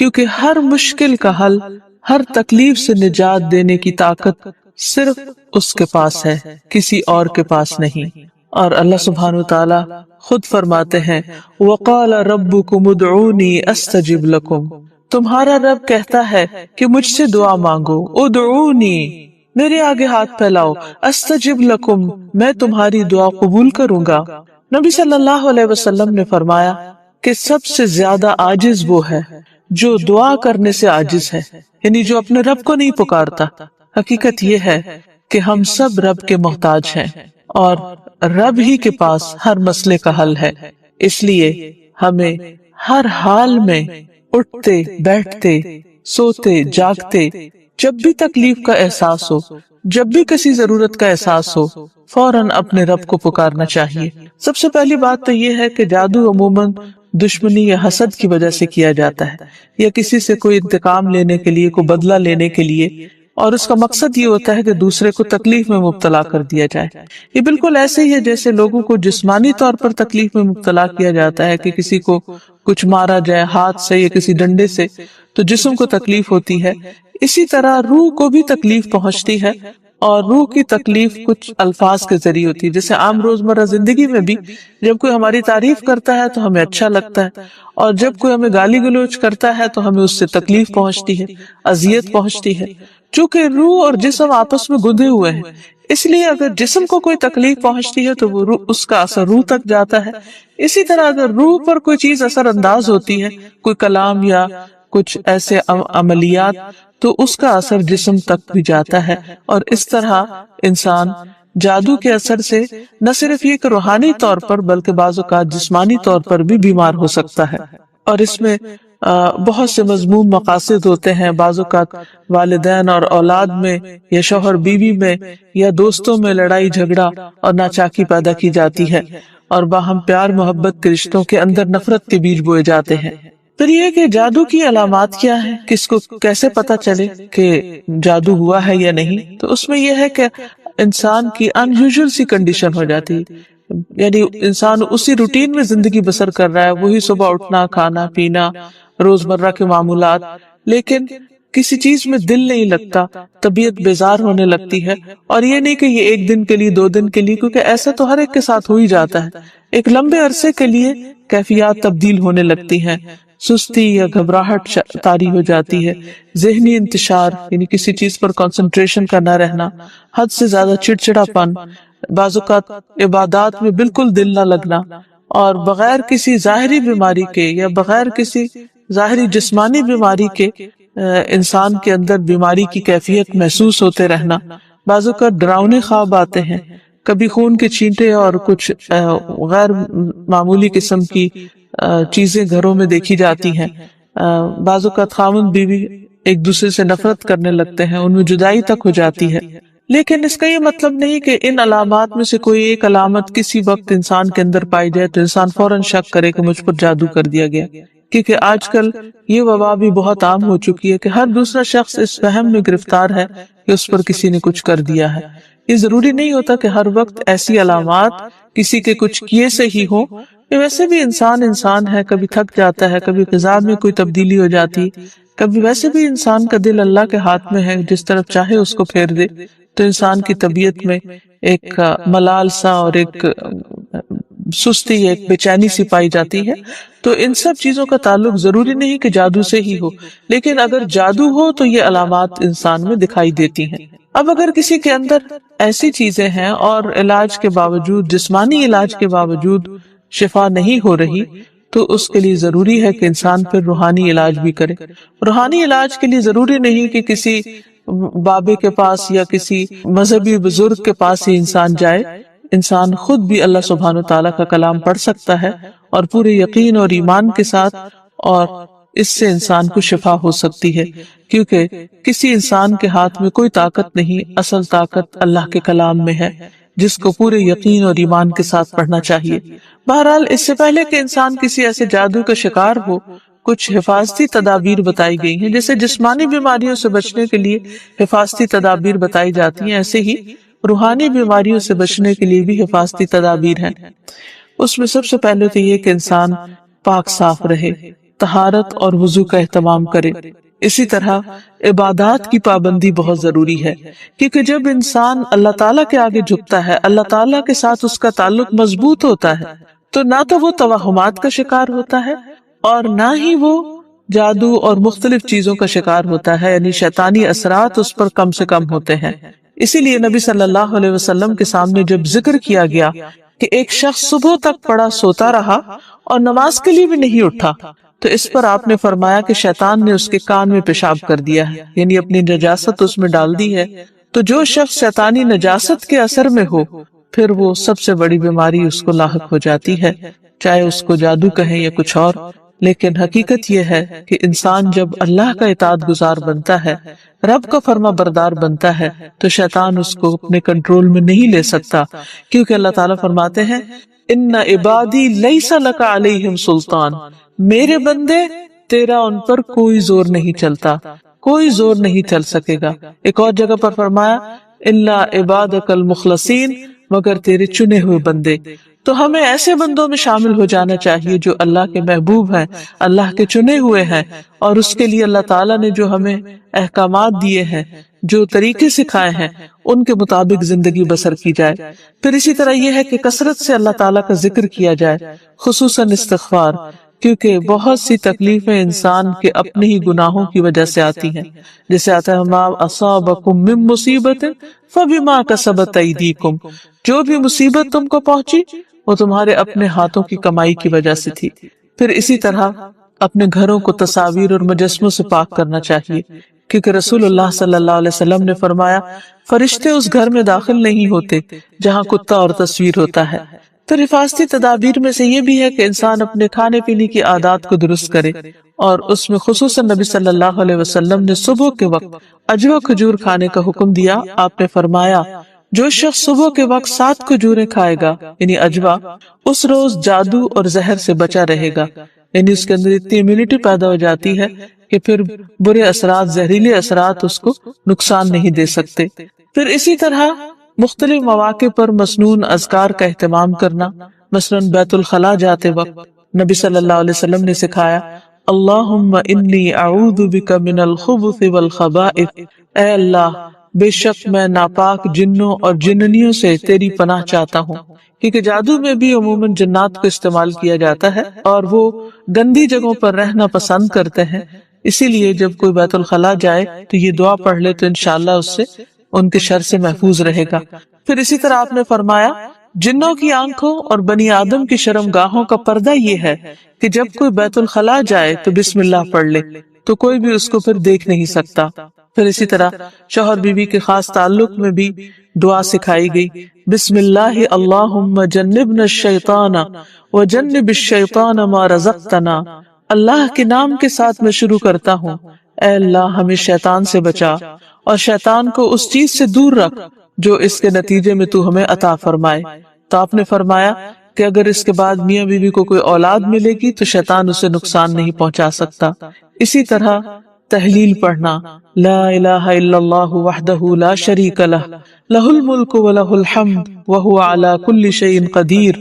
کیونکہ ہر مشکل کا حل، ہر تکلیف سے نجات دینے کی طاقت صرف اس کے پاس ہے، کسی اور کے پاس نہیں۔ اور اللہ سبحانہ وتعالی خود فرماتے ہیں وَقَالَ رَبُّكُمُ ادْعُونِي أَسْتَجِبْ لَكُمْ، تمہارا رب کہتا ہے کہ مجھ سے دعا مانگو، ادعونی، میرے آگے ہاتھ پھیلاؤ، استجب لکم، میں تمہاری دعا قبول کروں گا۔ نبی صلی اللہ علیہ وسلم نے فرمایا کہ سب سے زیادہ عاجز وہ ہے جو دعا کرنے سے عاجز ہے، یعنی جو اپنے رب کو نہیں پکارتا۔ حقیقت یہ ہے کہ ہم سب رب کے محتاج ہیں اور رب ہی کے پاس ہر مسئلے کا حل ہے۔ اس لیے ہمیں ہر حال میں اٹھتے بیٹھتے سوتے جاگتے جب بھی تکلیف کا احساس ہو، جب بھی کسی ضرورت کا احساس ہو، فوراً اپنے رب کو پکارنا چاہیے۔ سب سے پہلی بات تو یہ ہے کہ جادو عموماً دشمنی یا حسد کی وجہ سے کیا جاتا ہے، یا کسی سے کوئی انتقام لینے کے لیے، کوئی بدلہ لینے کے لیے، اور اس کا مقصد یہ ہوتا ہے کہ دوسرے کو تکلیف میں مبتلا کر دیا جائے۔ یہ بالکل ایسے ہی ہے جیسے لوگوں کو جسمانی طور پر تکلیف میں مبتلا کیا جاتا ہے کہ کسی کو کچھ مارا جائے ہاتھ سے یا کسی ڈنڈے سے تو جسم کو تکلیف ہوتی ہے، اسی طرح روح کو بھی تکلیف پہنچتی ہے، اور روح کی تکلیف کچھ الفاظ کے ذریعے ہوتی ہے۔ جیسے عام روزمرہ زندگی میں بھی جب کوئی ہماری تعریف کرتا ہے تو ہمیں اچھا لگتا ہے، اور جب کوئی ہمیں گالی گلوچ کرتا ہے تو ہمیں اس سے تکلیف پہنچتی ہے، اذیت پہنچتی ہے۔ چونکہ روح اور جسم آپس میں گندے ہوئے ہیں، اس لیے اگر جسم کو کوئی تکلیف پہنچتی ہے تو وہ اس کا اثر روح تک جاتا ہے۔ اسی طرح اگر روح پر کوئی چیز اثر انداز ہوتی ہے، کوئی کلام یا کچھ ایسے عملیات، تو اس کا اثر جسم تک بھی جاتا ہے۔ اور اس طرح انسان جادو کے اثر سے نہ صرف یہ کہ روحانی طور پر بلکہ بعض اوقات جسمانی طور پر بھی بیمار ہو سکتا ہے۔ اور اس میں بہت سے مذموم مقاصد ہوتے ہیں، بعض اوقات والدین اور اولاد میں، یا شوہر بیوی میں، یا دوستوں میں لڑائی جھگڑا اور ناچاکی پیدا کی جاتی ہے، اور باہم پیار محبت کے رشتوں کے اندر نفرت کے بیج بوئے جاتے ہیں۔ پھر یہ کہ جادو کی علامات کیا ہے، کس کو کیسے پتا چلے کہ جادو ہوا ہے یا نہیں، تو اس میں یہ ہے کہ انسان کی ان یوزول سی کنڈیشن ہو جاتی ہے، یعنی انسان اسی روٹین میں زندگی بسر کر رہا ہے، وہی صبح اٹھنا، کھانا پینا، روزمرہ کے معمولات، لیکن کسی چیز میں دل نہیں لگتا، طبیعت بیزار ہونے لگتی ہے۔ اور یہ نہیں کہ یہ ایک دن کے لیے، 2 دن کے لیے، کیونکہ ایسا تو ہر ایک کے ساتھ ہو ہی جاتا ہے، ایک لمبے عرصے کے لیے کیفیات تبدیل ہونے لگتی ہیں، سستی یا گھبراہٹ طاری ہو جاتی ہے، ذہنی انتشار یعنی کسی چیز پر کنسنٹریشن کا نہ رہنا، حد سے زیادہ چڑچڑا پن، بعض اوقات عبادات میں بالکل دل نہ لگنا، اور بغیر کسی ظاہری بیماری کے یا بغیر کسی ظاہری جسمانی بیماری کے انسان کے اندر بیماری کی کیفیت محسوس ہوتے رہنا، بعض اوقات ڈراؤنے خواب آتے ہیں، کبھی خون کے چھینٹے اور کچھ غیر معمولی قسم کی چیزیں گھروں میں دیکھی جاتی ہیں، بعض اوقات خاوند بیوی ایک دوسرے سے نفرت کرنے لگتے ہیں، ان میں جدائی تک ہو جاتی ہے۔ لیکن اس کا یہ مطلب نہیں کہ ان علامات میں سے کوئی ایک علامت کسی وقت انسان کے اندر پائی جائے تو انسان فوراً شک کرے کہ مجھ پر جادو کر دیا گیا، کیونکہ آج کل یہ وبا بھی بہت عام ہو چکی ہے کہ ہر دوسرا شخص اس وہم میں گرفتار ہے کہ اس پر کسی نے کچھ کر دیا ہے۔ یہ ضروری نہیں ہوتا کہ ہر وقت ایسی علامات کسی کے کچھ کیے سے ہی ہو، ویسے بھی انسان ہے، کبھی تھک جاتا ہے، کبھی غذا میں کوئی تبدیلی ہو جاتی، کبھی ویسے بھی انسان کا دل اللہ کے ہاتھ میں ہے، جس طرف چاہے اس کو پھیر دے، تو انسان کی طبیعت میں ایک ملال سا اور ایک سستی، ایک بے چینی سی پائی جاتی ہے۔ تو ان سب چیزوں کا تعلق ضروری نہیں کہ جادو سے ہی ہو، لیکن اگر جادو ہو تو یہ علامات انسان میں دکھائی دیتی ہیں۔ اب اگر کسی کے اندر ایسی چیزیں ہیں اور علاج کے باوجود، جسمانی علاج کے باوجود شفا نہیں ہو رہی، تو اس کے لیے ضروری ہے کہ انسان پھر روحانی علاج بھی کرے۔ روحانی علاج کے لیے ضروری نہیں کہ کسی بابے کے پاس یا کسی مذہبی بزرگ کے پاس ہی انسان جائے، انسان خود بھی اللہ سبحانہ وتعالیٰ کا کلام پڑھ سکتا ہے اور پورے یقین اور ایمان کے ساتھ، اور اس سے انسان کو شفا ہو سکتی ہے، کیونکہ کسی انسان کے ہاتھ میں کوئی طاقت نہیں، اصل طاقت اللہ کے کلام میں ہے، جس کو پورے یقین اور ایمان کے ساتھ پڑھنا چاہیے۔ بہرحال اس سے پہلے کہ انسان کسی ایسے جادو کا شکار ہو، کچھ حفاظتی تدابیر بتائی گئی ہیں۔ جیسے جسمانی بیماریوں سے بچنے کے لیے حفاظتی تدابیر بتائی جاتی ہیں، ایسے ہی روحانی بیماریوں سے بچنے کے لیے بھی حفاظتی تدابیر ہیں۔ اس میں سب سے پہلے تو یہ کہ انسان پاک صاف رہے، طہارت اور وضو کا اہتمام کرے۔ اسی طرح عبادات کی پابندی بہت ضروری ہے، کیونکہ جب انسان اللہ تعالیٰ کے آگے جھکتا ہے، اللہ تعالیٰ کے ساتھ اس کا تعلق مضبوط ہوتا ہے، تو نہ تو وہ توہمات کا شکار ہوتا ہے اور نہ ہی وہ جادو اور مختلف چیزوں کا شکار ہوتا ہے، یعنی شیطانی اثرات اس پر کم سے کم ہوتے ہیں۔ اسی لیے نبی صلی اللہ علیہ وسلم کے سامنے جب ذکر کیا گیا کہ ایک شخص صبح تک پڑا سوتا رہا اور نماز کے لیے بھی نہیں اٹھا، تو اس پر آپ نے فرمایا کہ شیطان نے اس کے کان میں پیشاب کر دیا ہے، یعنی اپنی نجاست اس میں ڈال دی ہے۔ تو جو شخص شیطانی نجاست کے اثر میں ہو، پھر وہ سب سے بڑی بیماری اس کو لاحق ہو جاتی ہے، چاہے اس کو جادو کہیں یا کچھ اور۔ لیکن حقیقت یہ ہے کہ انسان جب اللہ کا اطاعت گزار بنتا ہے، رب کا فرما بردار بنتا ہے، تو شیطان اس کو اپنے کنٹرول میں نہیں لے سکتا، کیونکہ اللہ تعالیٰ فرماتے ہیں ان عبادی لیس لک علیہم سلطان، میرے بندے تیرا ان پر کوئی زور نہیں چلتا، کوئی زور نہیں چل سکے گا۔ ایک اور جگہ پر فرمایا الا عبادک المخلصین، مگر تیرے چنے ہوئے بندے۔ تو ہمیں ایسے بندوں میں شامل ہو جانا چاہیے جو اللہ کے محبوب ہیں، اللہ کے چنے ہوئے ہیں، اور اس کے لیے اللہ تعالیٰ نے جو ہمیں احکامات دیے ہیں، جو طریقے سکھائے ہیں، ان کے مطابق زندگی بسر کی جائے۔ پھر اسی طرح یہ ہے کہ کثرت سے اللہ تعالیٰ کا ذکر کیا جائے، خصوصاً استغفار، کیونکہ بہت سی تکلیفیں انسان کے اپنے ہی گناہوں کی وجہ سے آتی ہیں، جیسے آتا ہے ما اصابکم من مصیبت فبما کسبت ایدیکم، جو بھی مصیبت تم کو پہنچی وہ تمہارے اپنے ہاتھوں کی کمائی کی وجہ سے تھی۔ پھر اسی طرح اپنے گھروں کو تصاویر اور مجسموں سے پاک کرنا چاہیے، کیونکہ رسول اللہ صلی اللہ علیہ وسلم نے فرمایا فرشتے اس گھر میں داخل نہیں ہوتے جہاں کتا اور تصویر ہوتا ہے۔ تو حفاظتی تدابیر میں سے یہ بھی ہے کہ انسان اپنے کھانے پینے کی عادات کو درست کرے، اور اس میں خصوصاً نبی صلی اللہ علیہ وسلم نے صبح کے وقت عجوا کھجور کھانے کا حکم دیا۔ آپ نے فرمایا جو شخص صبح کے وقت 7 کھجوریں کھائے گا، یعنی عجوا، اس روز جادو اور زہر سے بچا رہے گا، یعنی اس کے اندر اتنی امیونٹی پیدا ہو جاتی ہے کہ پھر برے اثرات، زہریلے اثرات اس کو نقصان نہیں دے سکتے۔ پھر اسی طرح مختلف مواقع پر مسنون اذکار کا اہتمام کرنا، مثلاً بیت الخلاء جاتے وقت نبی صلی اللہ علیہ وسلم نے سکھایا اللہم انی اعوذ بک من الخبث والخبائث، اے اللہ بے شک میں ناپاک جنوں اور جننیوں سے تیری پناہ چاہتا ہوں، کیونکہ جادو میں بھی عموماً جنات کو استعمال کیا جاتا ہے اور وہ گندی جگہوں پر رہنا پسند کرتے ہیں۔ اسی لیے جب کوئی بیت الخلاء جائے تو یہ دعا پڑھ لے تو انشاءاللہ اس سے ان کے شر سے محفوظ رہے گا۔ پھر اسی طرح آپ نے فرمایا جنوں کی آنکھوں اور بنی آدم کی شرم گاہوں کا پردہ یہ ہے کہ جب کوئی بیت الخلاء جائے تو بسم اللہ پڑھ لے، تو کوئی بھی اس کو پھر دیکھ نہیں سکتا۔ پھر اسی طرح شوہر بیوی کے خاص تعلق میں بھی دعا سکھائی گئی، بسم اللہ اللہم جنبنا الشیطان وجنب الشیطان ما رزقتنا، اللہ کے نام کے ساتھ میں شروع کرتا ہوں، اے اللہ ہمیں شیطان سے بچا اور شیطان کو اس چیز سے دور رکھ جو اس کے نتیجے میں تو ہمیں عطا فرمائے۔ تو آپ نے فرمایا کہ اگر اس کے بعد میاں بیوی کو کوئی اولاد ملے گی تو شیطان اسے نقصان نہیں پہنچا سکتا۔ اسی طرح تحلیل پڑھنا، لا الہ الا اللہ وحدہ لا شریک لہ لہ الملک و لہ الحمد وہو علی کل شیء قدیر،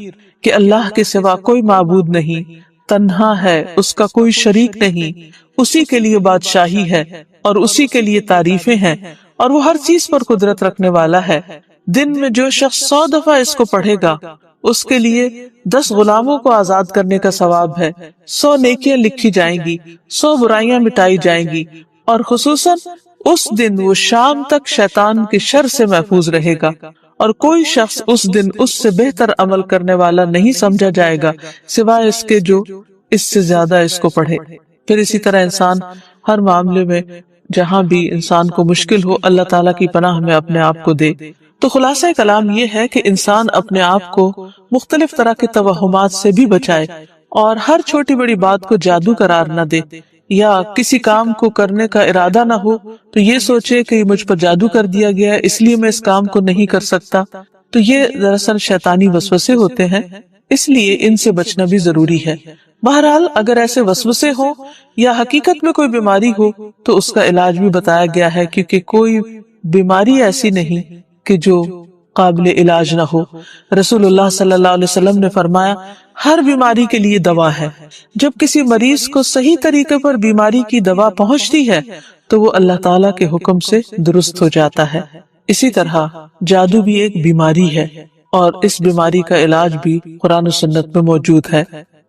کہ اللہ کے سوا کوئی معبود نہیں، تنہا ہے، اس کا کوئی شریک نہیں، اسی کے لیے بادشاہی ہے اور اسی کے لیے تعریفیں ہیں، اور وہ ہر چیز پر قدرت رکھنے والا ہے۔ دن میں جو شخص 100 دفعہ اس کو پڑھے گا اس کے لیے 10 غلاموں کو آزاد کرنے کا ثواب ہے، 100 نیکیاں لکھی جائیں گی، 100 برائیاں مٹائی جائیں گی، اور خصوصاً اس دن وہ شام تک شیطان کے شر سے محفوظ رہے گا، اور کوئی شخص اس دن اس سے بہتر عمل کرنے والا نہیں سمجھا جائے گا سوائے اس کے جو اس سے زیادہ اس کو پڑھے۔ پھر اسی طرح انسان ہر معاملے میں جہاں بھی انسان کو مشکل ہو اللہ تعالیٰ کی پناہ میں اپنے آپ کو دے۔ تو خلاصہ کلام یہ ہے کہ انسان اپنے آپ کو مختلف طرح کے توہمات سے بھی بچائے، اور ہر چھوٹی بڑی بات کو جادو قرار نہ دے، یا کسی کام کو کرنے کا ارادہ نہ ہو تو یہ سوچے کہ یہ مجھ پر جادو کر دیا گیا ہے اس لیے میں اس کام کو نہیں کر سکتا، تو یہ دراصل شیطانی وسوسے ہوتے ہیں، اس لیے ان سے بچنا بھی ضروری ہے۔ بہرحال اگر ایسے وسوسے ہوں یا حقیقت میں کوئی بیماری ہو تو اس کا علاج بھی بتایا گیا ہے، کیونکہ کوئی بیماری ایسی نہیں کہ جو قابل علاج نہ ہو۔ رسول اللہ صلی اللہ علیہ وسلم نے فرمایا ہر بیماری کے لیے دوا ہے۔ جب کسی مریض کو صحیح طریقے پر بیماری کی دوا پہنچتی ہے تو وہ اللہ تعالیٰ کے حکم سے درست ہو جاتا ہے۔ اسی طرح جادو بھی ایک بیماری ہے اور اس بیماری کا علاج بھی قرآن و سنت میں موجود ہے۔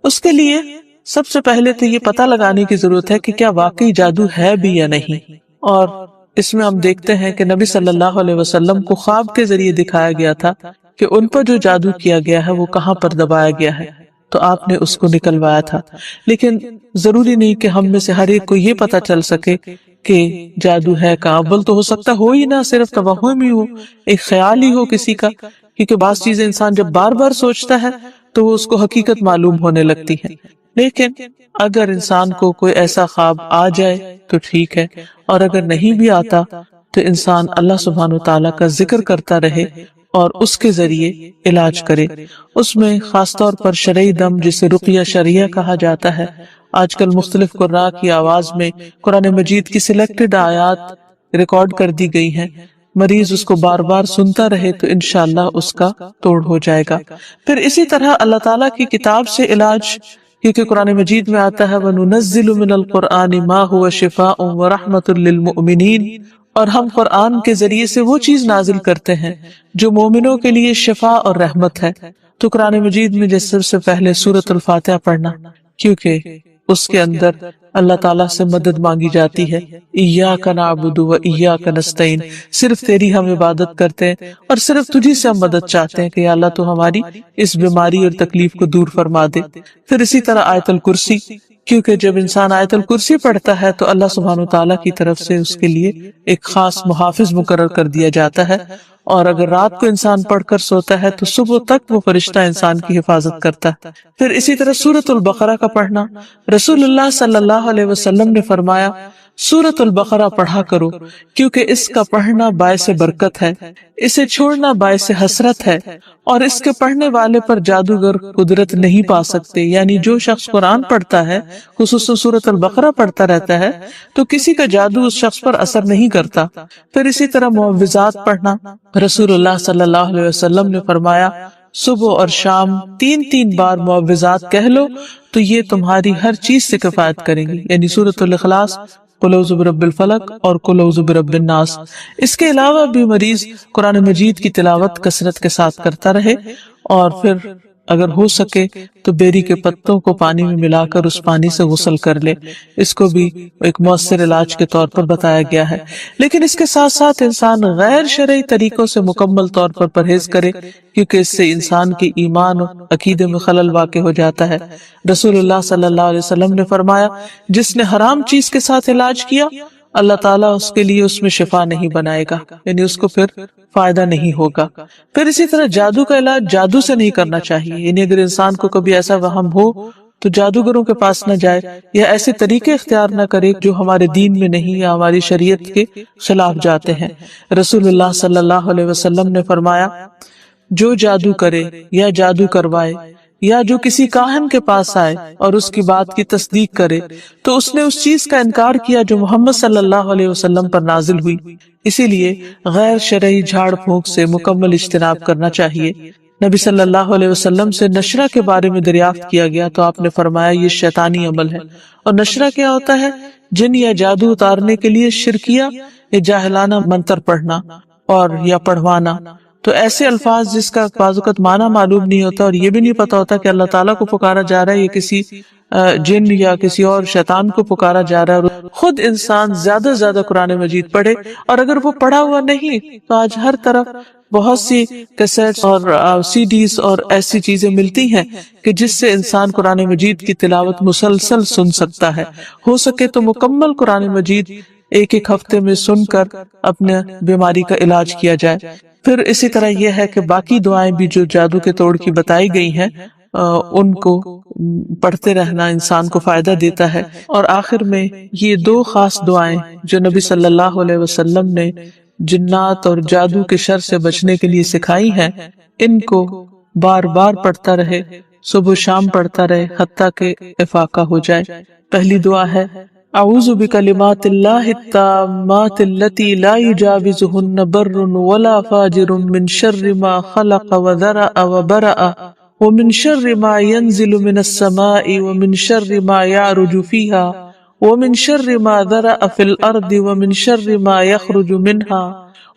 اس کے لیے سب سے پہلے تو یہ پتہ لگانے کی ضرورت ہے کہ کیا واقعی جادو ہے بھی یا نہیں، اور اس میں ہم دیکھتے ہیں کہ نبی صلی اللہ علیہ وسلم کو خواب کے ذریعے دکھایا گیا تھا کہ ان پر جو جادو کیا گیا ہے وہ کہاں پر دبایا گیا ہے، تو آپ نے اس کو نکلوایا تھا۔ لیکن ضروری نہیں کہ ہم میں سے ہر ایک کو یہ پتہ چل سکے کہ جادو ہے کہاں، اول تو ہو سکتا ہو ہی نہ، صرف توہم ہی ہو، ایک خیال ہی ہو کسی کا، کیونکہ بعض چیزیں انسان جب بار بار سوچتا ہے تو وہ اس کو حقیقت معلوم ہونے لگتی ہے۔ لیکن اگر انسان کو کوئی ایسا خواب آ جائے تو ٹھیک ہے، اور اگر نہیں بھی آتا تو انسان اللہ سبحانہ وتعالیٰ کا ذکر کرتا رہے اور اس کے ذریعے علاج کرے۔ اس میں خاص طور پر شرعی دم، جسے رقیہ شرعیہ کہا جاتا ہے، آج کل مختلف قراء کی آواز میں قرآن مجید کی سلیکٹڈ آیات ریکارڈ کر دی گئی ہیں، مریض اس کو بار بار سنتا رہے تو انشاءاللہ اس کا توڑ ہو جائے گا۔ پھر اسی طرح اللہ تعالیٰ کی کتاب سے علاج، کیونکہ قرآن مجید میں آتا ہے وَنُنَزِّلُ مِنَ الْقُرْآنِ مَا هُوَ شِفَاءٌ وَرَحْمَةٌ لِّلْمُؤْمِنِينَ، اور ہم قرآن کے ذریعے سے وہ چیز نازل کرتے ہیں جو مومنوں کے لیے شفا اور رحمت ہے۔ تو قرآن مجید میں جیسے سب سے پہلے سورۃ الفاتحہ پڑھنا، کیونکہ اس کے اندر اللہ تعالیٰ سے مدد مانگی جاتی ہے، ایاک نعبد و ایاک نستعین، صرف تیری ہم عبادت کرتے ہیں اور صرف تجھی سے ہم مدد چاہتے ہیں کہ یا اللہ تو ہماری اس بیماری اور تکلیف کو دور فرما دے۔ پھر اسی طرح آیت الکرسی، کیونکہ جب انسان آیت الکرسی پڑھتا ہے تو اللہ سبحانہ تعالیٰ کی طرف سے اس کے لیے ایک خاص محافظ مقرر کر دیا جاتا ہے، اور اگر رات کو انسان پڑھ کر سوتا ہے تو صبح تک وہ فرشتہ انسان کی حفاظت کرتا ہے۔ پھر اسی طرح سورۃ البقرہ کا پڑھنا، رسول اللہ صلی اللہ علیہ وسلم نے فرمایا سورۃ البقرہ پڑھا کرو، کیونکہ اس کا پڑھنا باعث برکت ہے، اسے چھوڑنا باعث حسرت ہے، اور اس کے پڑھنے والے پر جادوگر قدرت نہیں پا سکتے۔ یعنی جو شخص قرآن پڑھتا ہے، خصوصاً سورۃ البقرہ پڑھتا رہتا ہے، تو کسی کا جادو اس شخص پر اثر نہیں کرتا۔ پھر اسی طرح معوذات پڑھنا، رسول اللہ صلی اللہ علیہ وسلم نے فرمایا صبح اور شام 3 بار معوذات کہہ لو تو یہ تمہاری ہر چیز سے کفایت کریں گی، یعنی سورۃ الاخلاص، قل اعوذ برب الفلق اور قل اعوذ برب الناس۔ اس کے علاوہ بھی مریض قرآن مجید کی تلاوت کثرت کے ساتھ کرتا رہے، اور پھر اگر ہو سکے تو بیری کے پتوں کو پانی میں ملا کر اس پانی سے غسل کر لے، اس کو بھی ایک مؤثر علاج کے طور پر بتایا گیا ہے۔ لیکن اس کے ساتھ ساتھ انسان غیر شرعی طریقوں سے مکمل طور پر پرہیز کرے، کیونکہ اس سے انسان کے ایمان اور عقیدے میں خلل واقع ہو جاتا ہے۔ رسول اللہ صلی اللہ علیہ وسلم نے فرمایا جس نے حرام چیز کے ساتھ علاج کیا، اللہ تعالیٰ اس کے لیے اس میں شفا نہیں بنائے گا، یعنی اس کو پھر فائدہ نہیں ہوگا۔ پھر اسی طرح جادو کا علاج جادو سے نہیں کرنا چاہیے، یعنی اگر انسان کو کبھی ایسا وہم ہو تو جادوگروں کے پاس نہ جائے یا ایسے طریقے اختیار نہ کرے جو ہمارے دین میں نہیں یا ہماری شریعت کے خلاف جاتے ہیں۔ رسول اللہ صلی اللہ علیہ وسلم نے فرمایا جو جادو کرے یا جادو کروائے یا جو کسی کاہن کے پاس آئے اور اس کی بات کی تصدیق کرے تو اس نے اس چیز کا انکار کیا جو محمد صلی اللہ علیہ وسلم پر نازل ہوئی۔ اسی لیے غیر شرعی جھاڑ پھونک سے مکمل اجتناب کرنا چاہیے۔ نبی صلی اللہ علیہ وسلم سے نشرہ کے بارے میں دریافت کیا گیا تو آپ نے فرمایا یہ شیطانی عمل ہے۔ اور نشرہ کیا ہوتا ہے؟ جن یا جادو اتارنے کے لیے شرکیہ یا جاہلانہ منتر پڑھنا اور یا پڑھوانا۔ تو ایسے الفاظ جس کا بعض اوقات معنی معلوم نہیں ہوتا اور یہ بھی نہیں پتا ہوتا کہ اللہ تعالیٰ کو پکارا جا رہا ہے یا کسی جن یا کسی اور شیطان کو پکارا جا رہا ہے۔ خود انسان زیادہ سے زیادہ قرآن مجید پڑھے، اور اگر وہ پڑھا ہوا نہیں تو آج ہر طرف بہت سی کیسٹس اور سی ڈیز اور ایسی چیزیں ملتی ہیں کہ جس سے انسان قرآن مجید کی تلاوت مسلسل سن سکتا ہے۔ ہو سکے تو مکمل قرآن مجید ایک ہفتے میں سن کر اپنے بیماری کا علاج کیا جائے۔ پھر اسی طرح یہ ہے کہ باقی دعائیں بھی جو جادو کے توڑ کی بتائی گئی ہیں ان کو پڑھتے رہنا انسان کو فائدہ دیتا ہے۔ اور آخر میں یہ 2 خاص دعائیں جو نبی صلی اللہ علیہ وسلم نے جنات اور جادو کے شر سے بچنے کے لیے سکھائی ہیں، ان کو بار بار پڑھتا رہے، صبح شام پڑھتا رہے حتیٰ کہ افاقہ ہو جائے۔ پہلی دعا ہے أعوذ بكلمات الله التامات التي لا يجاوزهن بر ولا فاجر من شر ما خلق وذرأ وبرأ ومن شر ما ينزل من السماء ومن شر ما يعرج فيها ومن شر ما ذرأ في الأرض ومن شر ما يخرج منها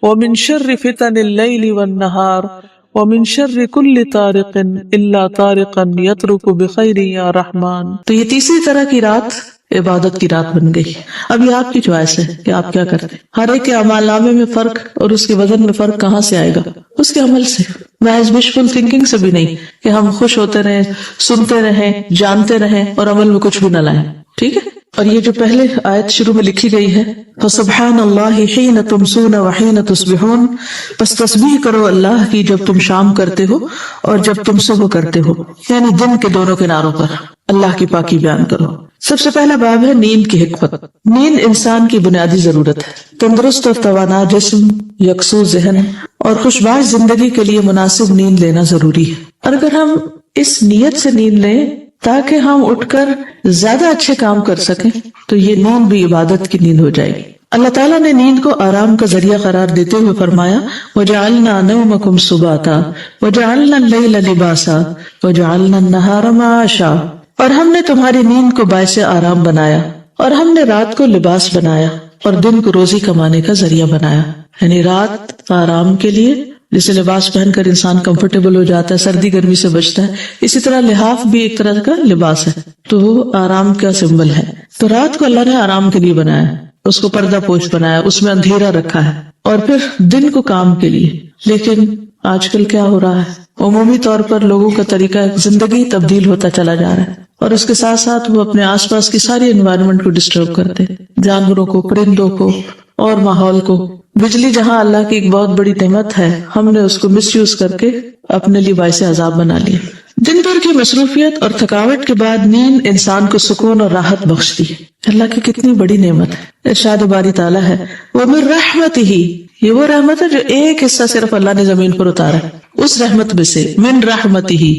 ومن شر فتن الليل والنهار ومن شر كل طارق إلا طارقا يطرق بخير يا رحمن. تو یہ تیسری طرح کی رات عبادت کی رات بن گئی. اب یہ آپ کی چوائس ہے کہ آپ کیا کرتے. ہر ایک کے اعمال نامے میں فرق اور اس کے وزن میں فرق کہاں سے آئے گا؟ اس کے عمل سے. محض وشفل تھنکنگ سے بھی نہیں کہ ہم خوش ہوتے رہیں، سنتے رہیں، جانتے رہیں اور عمل میں کچھ بھی نہ لائیں. ٹھیک ہے. اور یہ جو پہلے آیت شروع میں لکھی گئی ہے فَسُبْحَانَ اللَّهِ حِينَ تُمْسُونَ وَحِينَ تُصْبِحُونَ، پس تسبیح کرو اللہ کی جب تم شام کرتے ہو اور جب تم صبح کرتے ہو، یعنی دن کے دونوں کناروں پر اللہ کی پاکی بیان کرو. سب سے پہلا باب ہے نیند کی حکمت. نیند انسان کی بنیادی ضرورت ہے. تندرست اور توانا جسم، یکسو ذہن اور خوشباش زندگی کے لیے مناسب نیند لینا ضروری ہے. اور اگر ہم اس نیت سے نیند لیں تاکہ ہم اٹھ کر زیادہ اچھے کام کر سکیں تو یہ نیند بھی عبادت کی نیند ہو جائے گی. اللہ تعالیٰ نے نیند کو آرام کا ذریعہ قرار دیتے ہوئے فرمایا وَجَعَلْنَا نَوْمَكُمْ سُبَاتًا وَجَعَلْنَا اللَّيْلَ لِبَاسًا وَجَعَلْنَا النَّهَارَ مَعَاشًا، اور ہم نے تمہاری نیند کو باعث آرام بنایا اور ہم نے رات کو لباس بنایا اور دن کو روزی کمانے کا ذریعہ بنایا. یعنی رات آرام کے لیے، جسے لباس پہن کر انسان کمفرٹیبل ہو جاتا ہے، سردی گرمی سے بچتا ہے. اسی طرح لحاف بھی ایک طرح کا لباس ہے تو وہ آرام کا سمبل ہے. تو رات کو اللہ نے آرام کے لیے بنایا، اس کو پردہ پوش بنایا، اس میں اندھیرا رکھا ہے، اور پھر دن کو کام کے لیے. لیکن آج کل کیا ہو رہا ہے؟ عمومی طور پر لوگوں کا طریقہ زندگی تبدیل ہوتا چلا جا رہا ہے اور اس کے ساتھ ساتھ وہ اپنے آس پاس کی ساری انوائرمنٹ کو ڈسٹرب کرتے ہیں، جانوروں کو، پرندوں کو اور ماحول کو. بجلی جہاں اللہ کی ایک بہت بڑی نعمت ہے، ہم نے اس کو مس یوز کر کے اپنے لیے باعث عذاب بنا لیا. دن بھر کی مصروفیت اور تھکاوٹ کے بعد نیند انسان کو سکون اور راحت بخشتی ہے. اللہ کی کتنی بڑی نعمت ہے. ارشاد باری تعالیٰ ہے وَمِن رَحْمَتِهِ، یہ وہ رحمت ہے جو ایک حصہ صرف اللہ نے زمین پر اتارا ہے. اس رحمت میں سے من رحمتہ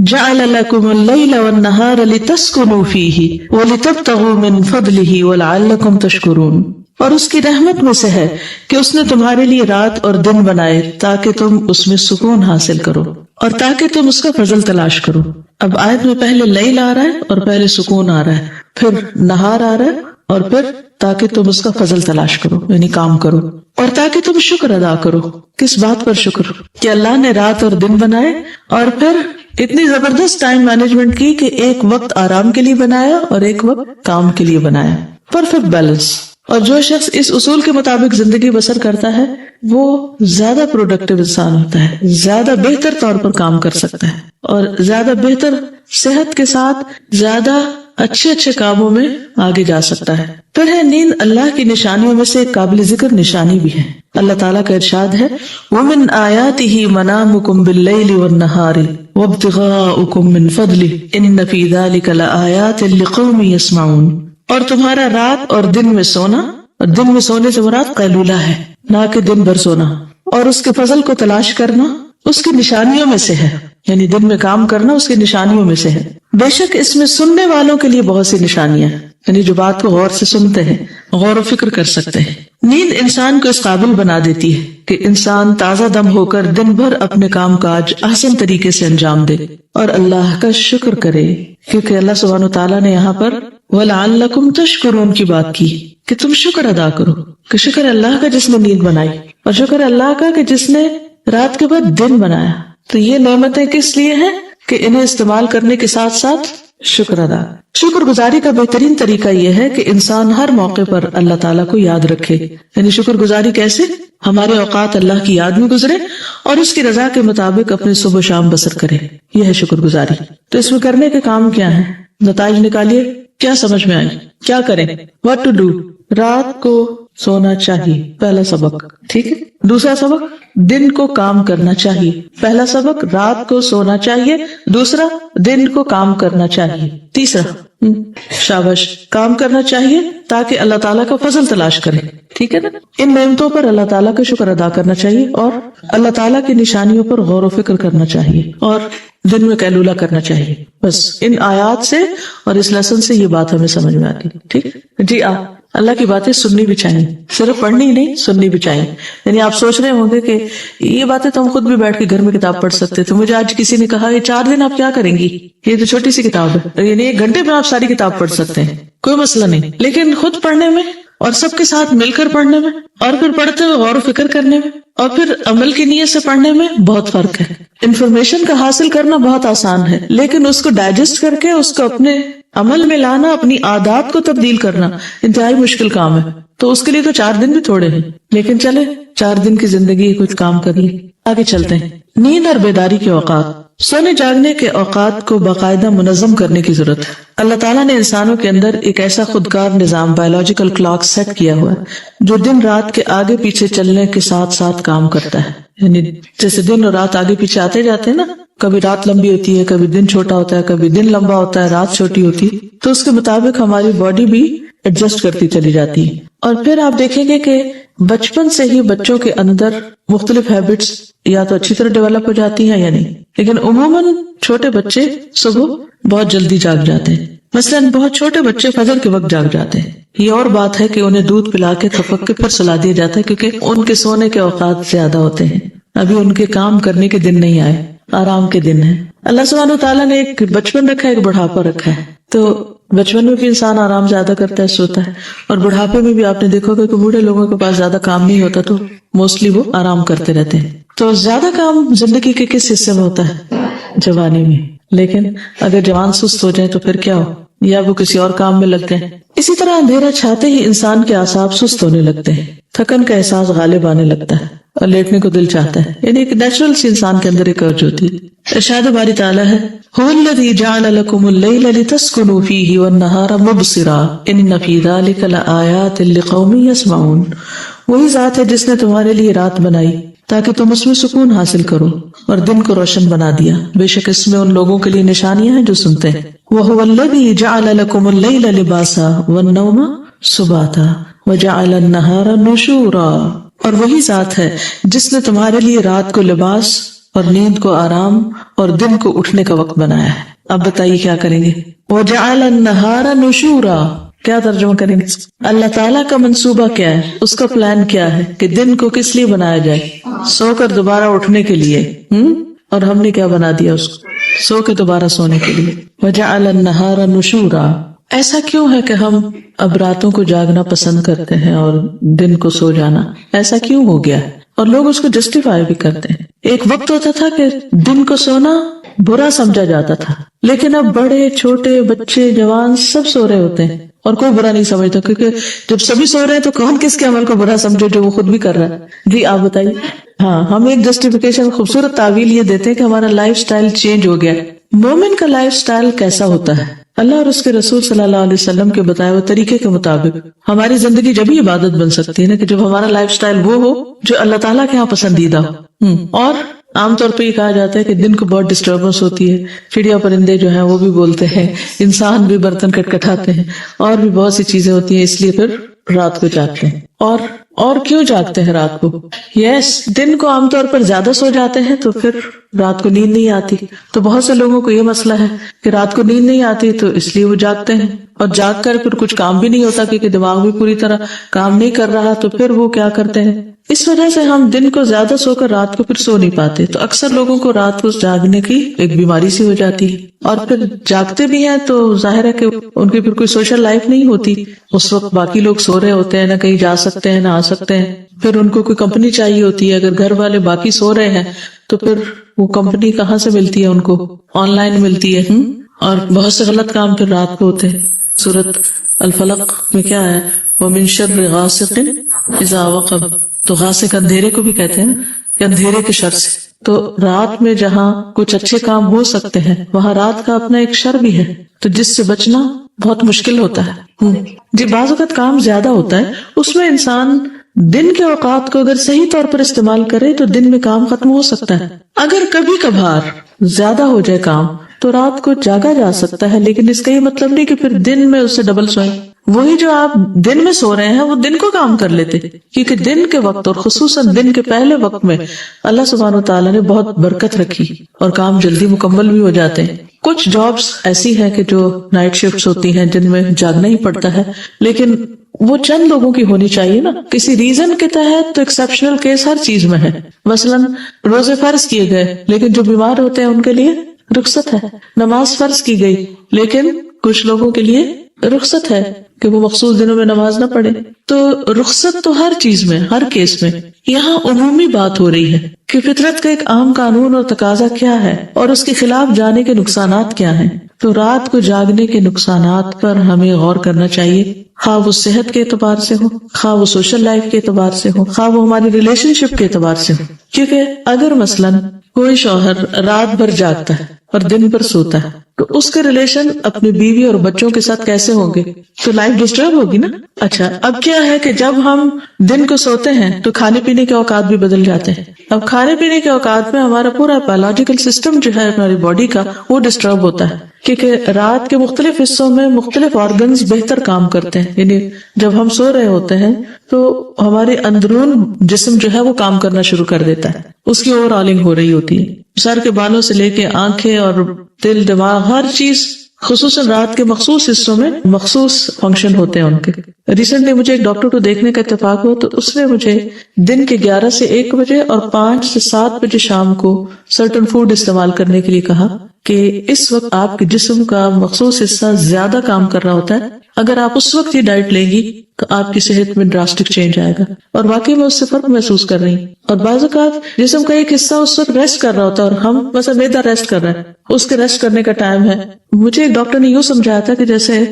جعل لکم اللیل والنہار لتسکنوا فیہ ولتبتغوا من فضلہ ولعلکم تشکرون. اور اس کی رحمت میں سے ہے کہ اس نے تمہارے لیے رات اور دن بنائے تاکہ تم اس میں سکون حاصل کرو اور تاکہ تم اس کا فضل تلاش کرو. اب آیت میں پہلے لیل آ رہا ہے اور پہلے سکون آ رہا ہے، پھر نہار آ رہا ہے اور پھر تاکہ تم اس کا فضل تلاش کرو، یعنی کام کرو، اور تاکہ تم شکر ادا کرو. کس بات پر شکر؟ کہ اللہ نے رات اور دن بنائے اور پھر اتنی زبردست ٹائم مینجمنٹ کی کہ ایک وقت آرام کے لیے بنایا اور ایک وقت کام کے لیے بنایا. Perfect balance. اور جو شخص اس اصول کے مطابق زندگی بسر کرتا ہے وہ زیادہ پروڈکٹیو انسان ہوتا ہے، زیادہ بہتر طور پر کام کر سکتا ہے اور زیادہ بہتر صحت کے ساتھ زیادہ اچھے کاموں میں آگے جا سکتا ہے. پھر ہے نیند اللہ کی نشانیوں میں سے ایک قابل ذکر نشانی بھی ہے. اللہ تعالیٰ کا ارشاد ہے وَمِنْ آيَاتِهِ مَنَامُكُمْ بِاللَّيْلِ وَالنَّهَارِ وَابْتِغَاؤُكُمْ مِنْ فَضْلِهِ إِنَّ فِي ذَلِكَ لَآيَاتٍ لِقَوْمٍ يَسْمَعُونَ. اور تمہارا رات اور دن میں سونا، اور دن میں سونے سے مراد قیلولہ ہے، نہ کہ دن بھر سونا، اور اس کے فضل کو تلاش کرنا اس کی نشانیوں میں سے ہے. یعنی دن میں کام کرنا اس کی نشانیوں میں سے ہے. بے شک اس میں سننے والوں کے لیے بہت سی نشانیاں ہیں، یعنی جو بات کو غور سے سنتے ہیں، غور و فکر کر سکتے ہیں. نیند انسان کو اس قابل بنا دیتی ہے کہ انسان تازہ دم ہو کر دن بھر اپنے کام کاج احسن طریقے سے انجام دے اور اللہ کا شکر کرے. کیونکہ اللہ سبحانہ و تعالیٰ نے یہاں پر وَلَعَلَّكُمْ تَشْكُرُونَ کی بات کی کہ تم شکر ادا کرو، کہ شکر اللہ کا جس نے نیند بنائی اور شکر اللہ کا کہ جس نے رات کے بعد دن بنایا. تو یہ نعمتیں کس لیے ہیں؟ کہ انہیں استعمال کرنے کے ساتھ ساتھ شکر ادا. شکر گزاری کا بہترین طریقہ یہ ہے کہ انسان ہر موقع پر اللہ تعالیٰ کو یاد رکھے. یعنی شکر گزاری کیسے؟ ہمارے اوقات اللہ کی یاد میں گزرے اور اس کی رضا کے مطابق اپنے صبح و شام بسر کرے. یہ ہے شکر گزاری. تو اس میں کرنے کے کام کیا ہیں؟ نتائج نکالیے. کیا سمجھ میں آئی؟ کیا کریں؟ What to do؟ رات کو سونا چاہیے، پہلا سبق. ٹھیک ہے. دوسرا سبق دن کو کام کرنا چاہیے. پہلا سبق رات کو سونا چاہیے، دوسرا دن کو کام کرنا چاہیے. تیسرا شاباش کام کرنا چاہیے تاکہ اللہ تعالیٰ کا فضل تلاش کرے. ٹھیک ہے نا. ان نعمتوں پر اللہ تعالیٰ کا شکر ادا کرنا چاہیے اور اللہ تعالیٰ کی نشانیوں پر غور و فکر کرنا چاہیے اور دن میں قیلولہ کرنا چاہیے. بس ان آیات سے اور اس لیسن سے یہ بات ہمیں سمجھ میں آتی. ٹھیک جی. آپ اللہ کی باتیں سننی بھی چاہیے, صرف پڑھنی ہی نہیں, سننی بھی چاہیے. یعنی آپ سوچ رہے ہوں گے کہ یہ باتیں تو ہم خود بھی بیٹھ کے گھر میں کتاب پڑھ سکتے تھے. مجھے آج کسی نے کہا یہ 4 دن آپ کیا کریں گی, یہ تو چھوٹی سی کتاب ہے, یعنی 1 گھنٹے میں آپ ساری کتاب پڑھ سکتے ہیں, کوئی مسئلہ نہیں. لیکن خود پڑھنے میں اور سب کے ساتھ مل کر پڑھنے میں اور پھر پڑھتے ہوئے غور و فکر کرنے میں اور پھر عمل کی نیت سے پڑھنے میں بہت فرق ہے. انفارمیشن کا حاصل کرنا بہت آسان ہے, لیکن اس کو ڈائجسٹ کر کے اس کو اپنے عمل میں لانا, اپنی عادات کو تبدیل کرنا انتہائی مشکل کام ہے. تو اس کے لیے تو 4 دن بھی تھوڑے ہیں, لیکن چلے 4 دن کی زندگی کچھ کام کر لی. آگے چلتے ہیں. نیند اور بیداری کے اوقات. سونے جاگنے کے اوقات کو باقاعدہ منظم کرنے کی ضرورت ہے. اللہ تعالیٰ نے انسانوں کے اندر ایک ایسا خودکار نظام بایولوجیکل کلاک سیٹ کیا ہوا ہے جو دن رات کے آگے پیچھے چلنے کے ساتھ ساتھ کام کرتا ہے. یعنی جیسے دن اور رات آگے پیچھے آتے جاتے ہیں نا, کبھی رات لمبی ہوتی ہے, کبھی دن چھوٹا ہوتا ہے, کبھی دن لمبا ہوتا ہے, رات چھوٹی ہوتی ہے, تو اس کے مطابق ہماری باڈی بھی ایڈجسٹ کرتی چلی جاتی ہے. اور پھر آپ دیکھیں گے کہ بچپن سے ہی بچوں کے اندر مختلف ہیبٹس یا تو اچھی طرح ڈیولپ ہو جاتی ہیں یا نہیں, لیکن عموماً چھوٹے بچے صبح بہت جلدی جاگ جاتے ہیں. مثلاً بہت چھوٹے بچے فجر کے وقت جاگ جاتے ہیں. یہ اور بات ہے کہ انہیں دودھ پلا کے تھپک کے پھر سلا دیا جاتا ہے کیونکہ ان کے سونے کے اوقات زیادہ ہوتے ہیں. ابھی ان کے کام کرنے کے دن نہیں آئے, آرام کے دن ہے. اللہ سبحانہ وتعالیٰ نے ایک بچپن رکھا ہے, ایک بڑھاپا رکھا ہے. تو بچپن میں بھی انسان آرام زیادہ کرتا ہے, سوتا ہے, اور بڑھاپے میں بھی آپ نے دیکھو گا کہ بوڑھے لوگوں کے پاس زیادہ کام نہیں ہوتا تو موسٹلی وہ آرام کرتے رہتے ہیں. تو زیادہ کام زندگی کے کس حصے میں ہوتا ہے؟ جوانی میں. لیکن اگر جوان سست ہو جائے تو پھر کیا ہو, یا وہ کسی اور کام میں لگ جائیں. اسی طرح اندھیرا چھاتے ہی انسان کے اعصاب سست ہونے لگتے ہیں, تھکن کا احساس غالب آنے لگتا ہے اور لیٹنے کو دل چاہتا ہے. یعنی ایک نیچرل سی انسان کے اندر ایک ارج ہوتی ہے. ارشاد باری تعالیٰ ہے, هو الذی جعل لکم اللیل لتسکنوا فیہ والنہار مبصرا ان فی ذلک لآیات لقوم یسمعون. وہی ذات ہے جس نے تمہارے لیے رات بنائی تاکہ تم اس میں سکون حاصل کرو اور دن کو روشن بنا دیا, بے شک اس میں ان لوگوں کے لیے نشانیاں ہیں جو سنتے ہیں. وَهُوَ الَّذِي جَعَلَ لَكُمُ اللَّيْلَ لِبَاسًا وَالنَّوْمَ سُبَاتًا وَجَعَلَ النَّهَارَ نُشُورًا. اور وہی ذات ہے جس نے تمہارے لیے رات کو لباس اور نیند کو آرام اور دن کو اٹھنے کا وقت بنایا ہے. اب بتائیے کیا کریں گے؟ وَجَعَلَ النَّهَارَ نُشُورًا. کیا ترجمہ کریں گے؟ اللہ تعالیٰ کا منصوبہ کیا ہے, اس کا پلان کیا ہے کہ دن کو کس لیے بنایا جائے؟ سو کر دوبارہ اٹھنے کے لیے. اور ہم نے کیا بنا دیا اس کو؟ سو کے دوبارہ سونے کے لیے. وَجَعَلَ النَّهَارَ نُشُورًا. ایسا کیوں ہے کہ ہم اب راتوں کو جاگنا پسند کرتے ہیں اور دن کو سو جانا؟ ایسا کیوں ہو گیا ہے؟ اور لوگ اس کو جسٹیفائی بھی کرتے ہیں. ایک وقت ہوتا تھا کہ دن کو سونا برا سمجھا جاتا تھا, لیکن اب بڑے چھوٹے بچے جوان سب سو رہے ہوتے ہیں اور کوئی برا نہیں سمجھتا, کیونکہ جب سبھی سو رہے ہیں تو کون کس کے عمل کو برا سمجھے جو وہ خود بھی کر رہا ہے. جی آپ بتائیے. ہاں, ہم ایک جسٹیفیکیشن خوبصورت تعویل یہ دیتے ہیں کہ ہمارا لائف سٹائل چینج ہو گیا. مومن کا لائف سٹائل کیسا ہوتا ہے؟ اللہ اور اس کے رسول صلی اللہ علیہ وسلم کے بتائے ہوئے طریقے کے مطابق ہماری زندگی جب ہی عبادت بن سکتی ہے نا, کہ جب ہمارا لائف سٹائل وہ ہو جو اللہ تعالیٰ کے ہاں پسندیدہ ہو. اور عام طور پہ یہ کہا جاتا ہے کہ دن کو بہت ڈسٹربنس ہوتی ہے, چڑیا پرندے جو ہیں وہ بھی بولتے ہیں, انسان بھی برتن کٹکھٹاتے ہیں, اور بھی بہت سی چیزیں ہوتی ہیں, اس لیے پھر رات کو جاگتے ہیں. اور کیوں جاگتے ہیں رات کو؟ دن کو عام طور پر زیادہ سو جاتے ہیں تو پھر رات کو نیند نہیں آتی. تو بہت سے لوگوں کو یہ مسئلہ ہے کہ رات کو نیند نہیں آتی تو اس لیے وہ جاگتے ہیں, اور جاگ کر پھر کچھ کام بھی نہیں ہوتا کیونکہ دماغ بھی پوری طرح کام نہیں کر رہا, تو پھر وہ کیا کرتے ہیں, اس وجہ سے ہم دن کو زیادہ سو کر رات کو پھر سو نہیں پاتے. تو اکثر لوگوں کو رات کو جاگنے کی ایک بیماری سی ہو جاتی ہے, اور پھر جاگتے بھی ہیں تو ظاہر ہے کہ ان کی پھر کوئی سوشل لائف نہیں ہوتی. اس وقت باقی لوگ سو رہے ہوتے ہیں, نہ کہیں جا سکتے ہیں نہ آ سکتے ہیں. پھر ان کو کوئی کمپنی چاہیے ہوتی ہے, اگر گھر والے باقی سو رہے ہیں تو پھر وہ کمپنی کہاں سے ملتی ہے ان کو؟ آن لائن ملتی ہے. اور بہت سے غلط کام پھر رات کو ہوتے ہیں. سورۃ الفلق میں کیا ہے؟ وَمِن شَرِّ غَاسِقٍ إِذَا وَقَبَ. تو غاسق اندھیرے کو بھی کہتے ہیں کہ اندھیرے کے شر سے. تو رات میں جہاں کچھ اچھے کام ہو سکتے ہیں وہاں رات کا اپنا ایک شر بھی ہے, تو جس سے بچنا بہت مشکل ہوتا ہے. جی بعض اوقات کام زیادہ ہوتا ہے, اس میں انسان دن کے اوقات کو اگر صحیح طور پر استعمال کرے تو دن میں کام ختم ہو سکتا ہے. اگر کبھی کبھار زیادہ ہو جائے کام تو رات کو جاگا جا سکتا ہے, لیکن اس کا یہ مطلب نہیں کہ پھر دن میں اس سے ڈبل سوئیں. وہی جو آپ دن میں سو رہے ہیں وہ دن کو کام کر لیتے، کیونکہ دن کے وقت اور خصوصاً دن کے پہلے وقت میں اللہ سبحانہ و تعالیٰ نے بہت برکت رکھی اور کام جلدی مکمل بھی ہو جاتے ہیں۔ کچھ جابس ایسی ہیں کہ جو نائٹ شفٹس ہوتی ہیں جن میں جاگنا ہی پڑتا ہے، لیکن وہ چند لوگوں کی ہونی چاہیے نا، کسی ریزن کے تحت تو ایکسیپشنل کیس ہر چیز میں ہے۔ مثلاً روزے فرض کیے گئے لیکن جو بیمار ہوتے ہیں ان کے لیے رخصت ہے، نماز فرض کی گئی لیکن کچھ لوگوں کے لیے رخصت ہے کہ وہ مخصوص دنوں میں نماز نہ پڑھے۔ تو رخصت تو ہر چیز میں، ہر کیس میں۔ یہاں عمومی بات ہو رہی ہے کہ فطرت کا ایک عام قانون اور تقاضا کیا ہے اور اس کے خلاف جانے کے نقصانات کیا ہیں۔ تو رات کو جاگنے کے نقصانات پر ہمیں غور کرنا چاہیے، خواہ وہ صحت کے اعتبار سے ہو، خواہ وہ سوشل لائف کے اعتبار سے ہو، خواہ وہ ہماری ریلیشن شپ کے اعتبار سے ہو۔ کیونکہ اگر مثلاً کوئی شوہر رات بھر جاگتا ہے اور دن بھر سوتا ہے تو اس کے ریلیشن اپنی بیوی اور بچوں کے ساتھ کیسے ہوں گے؟ تو لائف ڈسٹرب ہوگی نا۔ اچھا، اب کیا ہے کہ جب ہم دن کو سوتے ہیں تو کھانے پینے کے اوقات بھی بدل جاتے ہیں۔ اب کھانے پینے کے اوقات میں ہمارا پورا بایولوجیکل سسٹم جو ہے ہماری باڈی کا وہ ڈسٹرب ہوتا ہے، کیونکہ رات کے مختلف حصوں میں مختلف آرگنز بہتر کام کرتے ہیں۔ یعنی جب ہم سو رہے ہوتے ہیں تو ہمارے اندرون جسم جو ہے وہ کام کرنا شروع کر دیتا ہے، اس کی اوور آلنگ ہو رہی ہوتی ہے، سر کے بالوں سے لے کے آنکھیں اور دل، دماغ، ہر چیز خصوصاً رات کے مخصوص حصوں میں مخصوص فنکشن ہوتے ہیں ان کے۔ ریسنٹلی مجھے ایک ڈاکٹر کو دیکھنے کا اتفاق ہوا تو اس نے مجھے دن کے 11 سے 1 بجے اور 5 سے 7 بجے شام کو سرٹن فوڈ استعمال کرنے کے لیے کہا کہ اس وقت آپ کے جسم کا مخصوص حصہ زیادہ کام کر رہا ہوتا ہے، اگر آپ اس وقت یہ ڈائٹ لیں گی تو آپ کی صحت میں ڈراسٹک چینج آئے گا۔ اور واقعی میں اس سے فرق محسوس کر رہی ہوں۔ اور بعض اوقات جسم کا ایک حصہ اس وقت ریسٹ کر رہا ہوتا ہے اور ہم مثلا معدہ ریسٹ کر رہے ہیں، اس کے ریسٹ کرنے کا ٹائم ہے۔ مجھے ایک ڈاکٹر نے یوں سمجھایا تھا کہ جیسے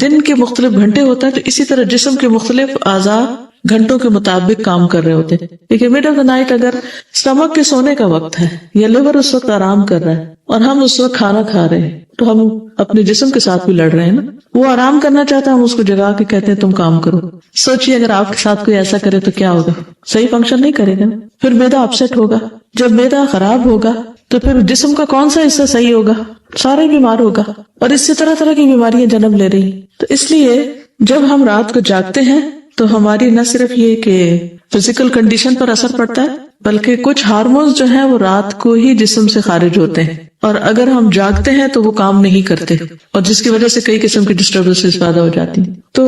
دن کے مختلف گھنٹے ہوتا ہے تو اسی طرح جسم کے مختلف اعضاء گھنٹوں کے مطابق کام کر رہے ہوتے ہیں۔ لیکن مڈ آف دا نائٹ اگر اسٹمک کے سونے کا وقت ہے یا لیور اس وقت آرام کر رہا ہے اور ہم اس وقت کھانا کھا رہے ہیں تو ہم اپنے جسم کے ساتھ بھی لڑ رہے ہیں نا۔ وہ آرام کرنا چاہتا ہے، ہم اس کو جگا کے کہتے ہیں تم کام کرو۔ سوچیے اگر آپ کے ساتھ کوئی ایسا کرے تو کیا ہوگا؟ صحیح فنکشن نہیں کرے گا، پھر معدہ اپسیٹ ہوگا۔ جب معدہ خراب ہوگا تو پھر جسم کا کون سا حصہ صحیح ہوگا؟ سارے بیمار ہوگا، اور اس سے طرح طرح کی بیماریاں جنم لے رہی۔ تو اس لیے جب ہم رات کو جاگتے ہیں تو ہماری نہ صرف یہ کہ فزیکل کنڈیشن پر اثر پڑتا ہے بلکہ کچھ ہارمونز جو ہیں وہ رات کو ہی جسم سے خارج ہوتے ہیں، اور اگر ہم جاگتے ہیں تو وہ کام نہیں کرتے، اور جس کی وجہ سے کئی قسم کی ڈسٹربنسز پیدا ہو جاتی ہیں۔ تو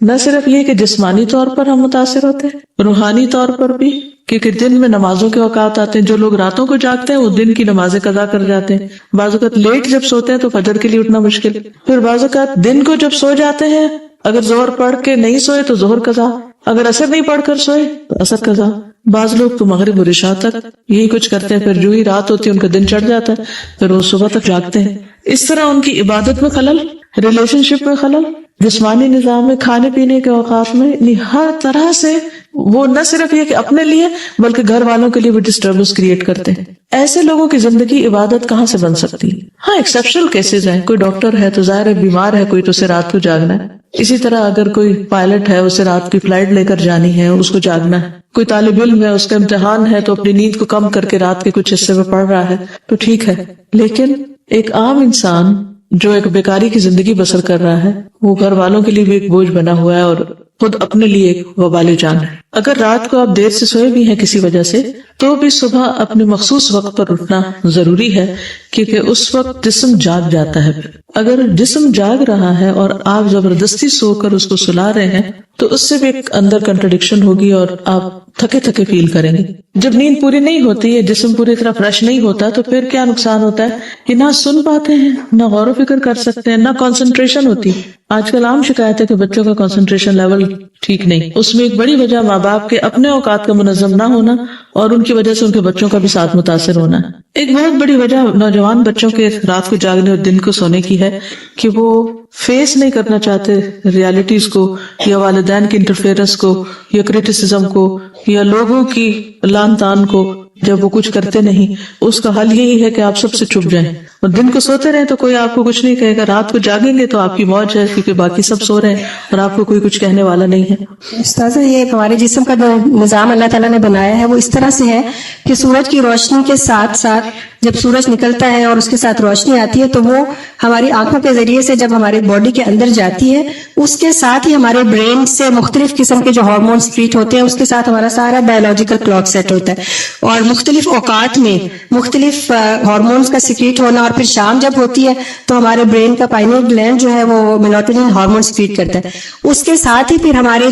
نہ صرف یہ کہ جسمانی طور پر ہم متاثر ہوتے ہیں، روحانی طور پر بھی، کیونکہ دن میں نمازوں کے اوقات آتے ہیں۔ جو لوگ راتوں کو جاگتے ہیں وہ دن کی نمازیں قضا کر جاتے ہیں۔ بعض اوقات لیٹ جب سوتے ہیں تو فجر کے لیے اٹھنا مشکل، پھر بعض اوقات دن کو جب سو جاتے ہیں، اگر ظہر پڑھ کے نہیں سوئے تو ظہر قضا، اگر عصر نہیں پڑھ کر سوئے تو عصر قضا۔ بعض لوگ تو مغرب اور عشاء تک یہی کچھ کرتے ہیں، پھر جو ہی رات ہوتی ہے ان کا دن چڑھ جاتا ہے، پھر وہ صبح تک جاگتے ہیں۔ اس طرح ان کی عبادت میں خلل، ریلیشن شپ میں خلل، جسمانی نظام میں، کھانے پینے کے اوقات میں، یعنی ہر طرح سے وہ نہ صرف یہ کہ اپنے لیے بلکہ گھر والوں کے لیے بھی ڈسٹربنس کریٹ کرتے ہیں۔ ایسے لوگوں کی زندگی عبادت کہاں سے بن سکتی ہے؟ ہاں ایکسیپشنل کیسز ہیں، کوئی ڈاکٹر ہے تو ظاہر ہے بیمار ہے کوئی تو اسے رات کو جاگنا ہے۔ اسی طرح اگر کوئی پائلٹ ہے اسے رات کی فلائٹ لے کر جانی ہے، اس کو جاگنا ہے۔ کوئی طالب علم ہے، اس کا امتحان ہے تو اپنی نیند کو کم کر کے رات کے کچھ حصے میں پڑھ رہا ہے تو ٹھیک ہے۔ لیکن ایک عام انسان جو ایک بیکاری کی زندگی بسر کر رہا ہے وہ گھر والوں کے لیے بھی ایک بوجھ بنا ہوا ہے اور خود اپنے لیے ایک وبال جان ہے۔ اگر رات کو آپ دیر سے سوئے بھی ہیں کسی وجہ سے تو بھی صبح اپنے مخصوص وقت پر اٹھنا ضروری ہے، کیونکہ اس وقت جسم جاگ جاتا ہے۔ اگر جسم جاگ رہا ہے اور آپ زبردستی سو کر اس کو سلا رہے ہیں تو اس سے بھی ایک اندر کنٹرڈکشن ہوگی اور آپ تھکے تھکے فیل کریں گے۔ جب نیند پوری نہیں ہوتی ہے، جسم پوری طرح فریش نہیں ہوتا تو پھر کیا نقصان ہوتا ہے کہ نہ سن پاتے ہیں، نہ غور و فکر کر سکتے ہیں، نہ کنسنٹریشن ہوتی۔ آج کل عام شکایت ہے کہ بچوں کا کنسنٹریشن لیول ٹھیک نہیں۔ اس میں ایک بڑی وجہ ماں باپ کے اپنے اوقات کا منظم نہ ہونا اور ان کی وجہ سے ان کے بچوں کا بھی ساتھ متاثر ہونا ہے۔ ایک بہت بڑی وجہ نوجوان بچوں کے رات کو جاگنے اور دن کو سونے کی ہے کہ وہ فیس نہیں کرنا چاہتے ریالٹیز کو، یا والدین کی انٹرفیئرنس کو، یا کریٹیسزم کو، یا لوگوں کی لان تان کو۔ جب وہ کچھ کرتے نہیں، اس کا حل یہی ہے کہ آپ سب سے چھپ جائیں اور دن کو سوتے رہے تو کوئی آپ کو کچھ نہیں کہے گا، رات کو جاگیں گے تو آپ کی موج ہے کیونکہ باقی سب سو رہے ہیں اور آپ کو کوئی کچھ کہنے والا نہیں ہے۔ استاذہ یہ ہمارے جسم کا جو نظام اللہ تعالیٰ نے بنایا ہے وہ اس طرح سے ہے کہ سورج کی روشنی کے ساتھ ساتھ جب سورج نکلتا ہے اور اس کے ساتھ روشنی آتی ہے تو وہ ہماری آنکھوں کے ذریعے سے جب ہماری باڈی کے اندر جاتی ہے اس کے ساتھ ہی ہمارے برین سے مختلف قسم کے جو ہارمون سیکریٹ ہوتے ہیں اس کے ساتھ ہمارا سارا بایولوجیکل کلاک سیٹ ہوتا ہے، اور مختلف اوقات میں مختلف ہارمونز کا سیکریٹ ہونا، اور پھر شام جب ہوتی ہے تو ہمارے برین کا پائنیل گلینڈ جو ہے وہ میلاٹونن ہارمون سیکریٹ کرتا ہے۔ اس کے ساتھ ہی پھر ہمارے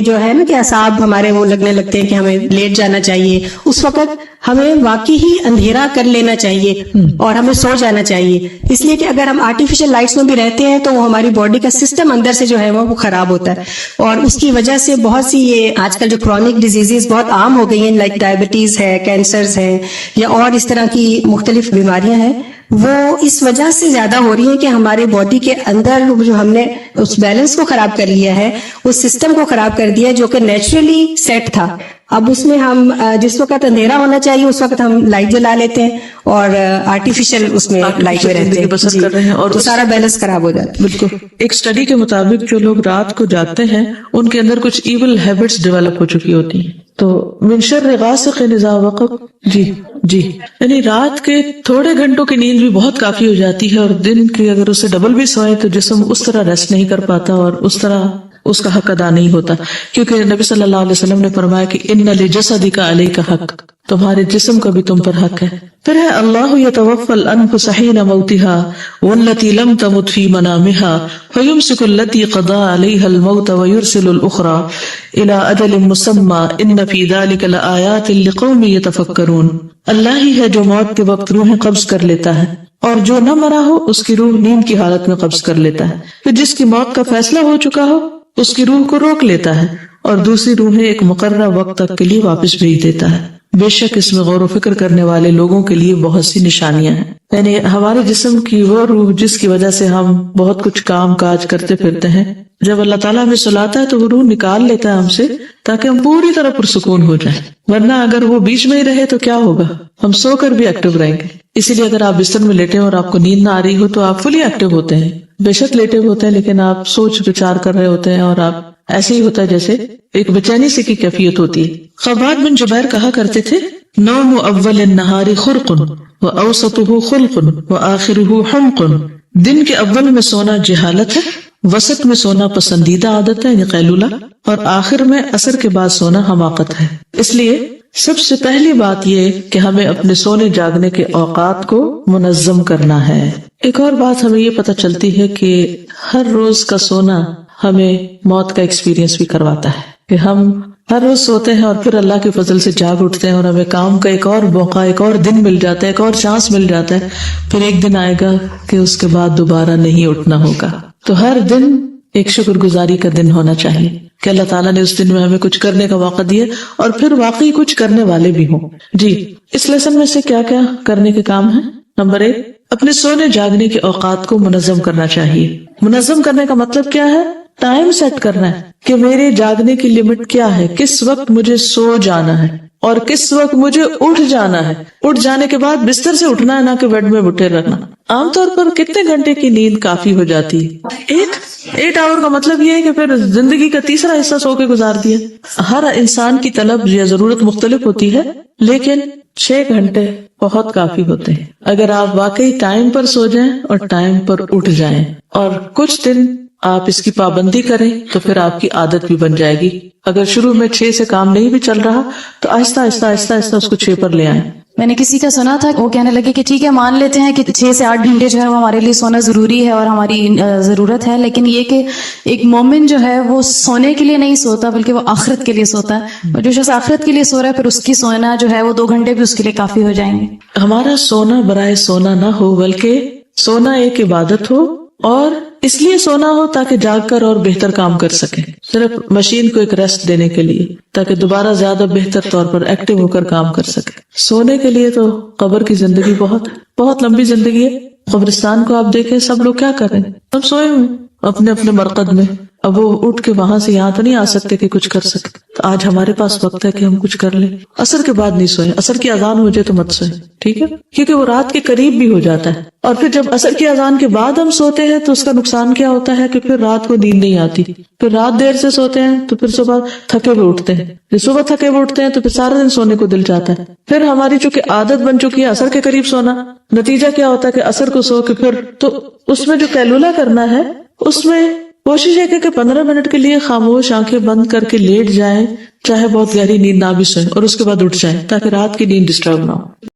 جو ہے نا کہ اعصاب ہمارے وہ لگنے لگتے ہیں کہ ہمیں لیٹ جانا چاہیے، اس وقت ہمیں واقعی ہی اندھیرا کر لینا چاہیے اور ہمیں سو جانا چاہیے، اس لیے کہ اگر ہم آرٹیفیشل لائٹس میں بھی رہتے ہیں تو وہ ہماری باڈی کا سسٹم اندر سے جو ہے وہ خراب ہوتا ہے، اور اس کی وجہ سے بہت سی یہ آج کل جو کرونک ڈیزیزز بہت عام ہو گئی ہیں، لائک ڈائبٹیز ہے، کینسرز ہیں، یا اور اس طرح کی مختلف بیماریاں ہیں، وہ اس وجہ سے زیادہ ہو رہی ہیں کہ ہمارے باڈی کے اندر جو ہم نے اس بیلنس کو خراب کر لیا ہے، اس سسٹم کو خراب کر دیا ہے جو کہ نیچرلی سیٹ تھا۔ اب اس میں ہم جس وقت اندھیرا ہونا چاہیے اس وقت ہم لائٹ جلا لیتے ہیں اور آرٹیفیشل اس میں لائٹ میں رہتے ہیں، بسر کر رہے ہیں اور تو سارا بیلنس خراب ہو جاتا ہے۔ بالکل۔ ایک اسٹڈی کے مطابق جو لوگ رات کو جاگتے ہیں ان کے اندر کچھ ایول ہیبٹس ڈیولپ ہو چکی ہوتی ہیں۔ تو من شر غاسق اذا وقب، جی یعنی رات کے تھوڑے گھنٹوں کی نیند بھی بہت کافی ہو جاتی ہے، اور دن کی اگر اسے ڈبل بھی سوئے تو جسم اس طرح ریسٹ نہیں کر پاتا اور اس طرح اس کا حق ادا نہیں ہوتا، کیونکہ نبی صلی اللہ علیہ وسلم نے فرمایا کہ ان لجسدک علیک حق، تمہارے جسم کا بھی تم پر حق ہے۔ پھر ہے اللہ یتوفی الانفس حین موتها والتي لم تمت في منامها فيمسك التي قضى عليها الموت ويرسل الاخرى الى اجل مسمى ان في ذلك لآیات لقوم يتفکرون۔ اللہ ہی ہے جو موت کے وقت روحیں قبض کر لیتا ہے، اور جو نہ مرا ہو اس کی روح نیند کی حالت میں قبض کر لیتا ہے، پھر جس کی موت کا فیصلہ ہو چکا ہو اس کی روح کو روک لیتا ہے اور دوسری روحیں ایک مقررہ وقت تک کے لیے واپس بھیج دیتا ہے۔ بے شک اس میں غور و فکر کرنے والے لوگوں کے لیے بہت سی نشانیاں ہیں، یعنی ہمارے جسم کی وہ روح جس کی وجہ سے ہم بہت کچھ کام کاج کرتے پھرتے ہیں، جب اللہ تعالیٰ ہمیں سلاتا ہے تو وہ روح نکال لیتا ہے ہم سے تاکہ ہم پوری طرح پرسکون ہو جائیں، ورنہ اگر وہ بیچ میں ہی رہے تو کیا ہوگا، ہم سو کر بھی ایکٹیو رہیں گے۔ اسی لیے اگر آپ بستر میں لیٹے اور آپ کو نیند نہ آ رہی ہو تو آپ فلی ایکٹیو ہوتے ہیں، بے شک لیٹے ہوتے ہیں لیکن آپ سوچ وچار کر رہے ہوتے ہیں، اور آپ ایسے ہی ہوتا ہے جیسے ایک بے سی کی کیفیت ہوتی ہے۔ خباب بن جبیر کہا کرتے تھے، نوم اول النہار خرق واوسطہ خلق واخرہ حمق، دن کے اول میں سونا جہالت ہے، وسط میں سونا پسندیدہ عادت ہے یعنی قیلولہ، اور آخر میں عصر کے بعد سونا حماقت ہے۔ اس لیے سب سے پہلی بات یہ کہ ہمیں اپنے سونے جاگنے کے اوقات کو منظم کرنا ہے۔ ایک اور بات ہمیں یہ پتہ چلتی ہے کہ ہر روز کا سونا ہمیں موت کا ایکسپیرینس بھی کرواتا ہے، کہ ہم ہر روز سوتے ہیں اور پھر اللہ کے فضل سے جاگ اٹھتے ہیں اور ہمیں کام کا ایک اور موقع، ایک اور دن مل جاتا ہے، ایک اور چانس مل جاتا ہے، پھر ایک دن آئے گا کہ اس کے بعد دوبارہ نہیں اٹھنا ہوگا۔ تو ہر دن ایک شکر گزاری کا دن ہونا چاہیے کہ اللہ تعالیٰ نے اس دن میں ہمیں کچھ کرنے کا موقع دیا اور پھر واقعی کچھ کرنے والے بھی ہوں۔ جی، اس لیسن میں سے کیا کیا کرنے کے کام ہیں؟ نمبر 1، اپنے سونے جاگنے کے اوقات کو منظم کرنا چاہیے۔ منظم کرنے کا مطلب کیا ہے؟ ٹائم سیٹ کرنا ہے کہ میرے جاگنے کی لمٹ کیا ہے، کس وقت مجھے سو جانا ہے اور کس وقت مجھے اٹھ جانا ہے۔ اٹھ جانے کے بعد بستر سے اٹھنا ہے، نہ کہ بیڈ میں اٹھے رہنا۔ عام طور پر کتنے گھنٹے کی نیند کافی ہو جاتی ہے؟ 8 آور کا مطلب یہ ہے کہ پھر زندگی کا تیسرا حصہ سو کے گزار دیا۔ ہر انسان کی طلب یا ضرورت مختلف ہوتی ہے، لیکن 6 گھنٹے بہت کافی ہوتے ہیں اگر آپ واقعی ٹائم پر سو جائیں اور ٹائم پر اٹھ جائیں، اور کچھ دن آپ اس کی پابندی کریں تو پھر آپ کی عادت بھی بن جائے گی۔ اگر شروع میں 6 سے کام نہیں بھی چل رہا تو آہستہ آہستہ اس کو 6 پر لے آئیں۔ میں نے کسی کا سنا تھا، وہ کہنے لگے کہ ٹھیک ہے مان لیتے ہیں کہ 6 سے 8 گھنٹے جو ہے وہ ہمارے لیے سونا ضروری ہے اور ہماری ضرورت ہے، لیکن یہ کہ ایک مومن جو ہے وہ سونے کے لیے نہیں سوتا بلکہ وہ آخرت کے لیے سوتا ہے، اور جو شخص آخرت کے لیے سو رہا ہے پھر اس کی سونا جو ہے وہ 2 گھنٹے بھی اس کے لیے کافی ہو جائیں گے۔ ہمارا سونا برائے سونا نہ ہو بلکہ سونا ایک عبادت ہو، اور اس لیے سونا ہو تاکہ جاگ کر اور بہتر کام کر سکیں، صرف مشین کو ایک ریسٹ دینے کے لیے تاکہ دوبارہ زیادہ بہتر طور پر ایکٹیو ہو کر کام کر سکیں۔ سونے کے لیے تو قبر کی زندگی بہت لمبی زندگی ہے۔ قبرستان کو آپ دیکھیں، سب لوگ کیا کر رہے ہیں؟ ہم سوئے ہوئے اپنے اپنے مرقد میں، اب وہ اٹھ کے وہاں سے یہاں تو نہیں آ سکتے کہ کچھ کر سکے. تو آج ہمارے پاس وقت ہے کہ ہم کچھ کر لیں. عصر کے بعد نہیں سوئیں, عصر کی اذان ہو جائے تو مت سوئیں, ٹھیک ہے, کیونکہ وہ رات کے قریب بھی ہو جاتا ہے. اور پھر جب عصر کی اذان کے بعد ہم سوتے ہیں تو اس کا نقصان کیا ہوتا ہے کہ پھر رات کو نیند نہیں آتی, پھر رات دیر سے سوتے ہیں تو پھر صبح تھکے ہوئے اٹھتے ہیں, جب صبح تھکے ہوئے اٹھتے ہیں تو پھر سارا دن سونے کو دل چاہتا ہے. پھر ہماری چونکہ عادت بن چکی ہے عصر کے قریب سونا, نتیجہ کیا ہوتا ہے کہ عصر کو سو کے پھر تو اس میں جو قیلولہ کرنا ہے اس میں کوشش ہے کہ 15 منٹ کے لیے خاموش آنکھیں بند کر کے لیٹ جائیں, چاہے بہت گہری نیند نہ بھی سوئیں, اور اس کے بعد اٹھ جائیں تاکہ رات کی نیند ڈسٹرب نہ ہو.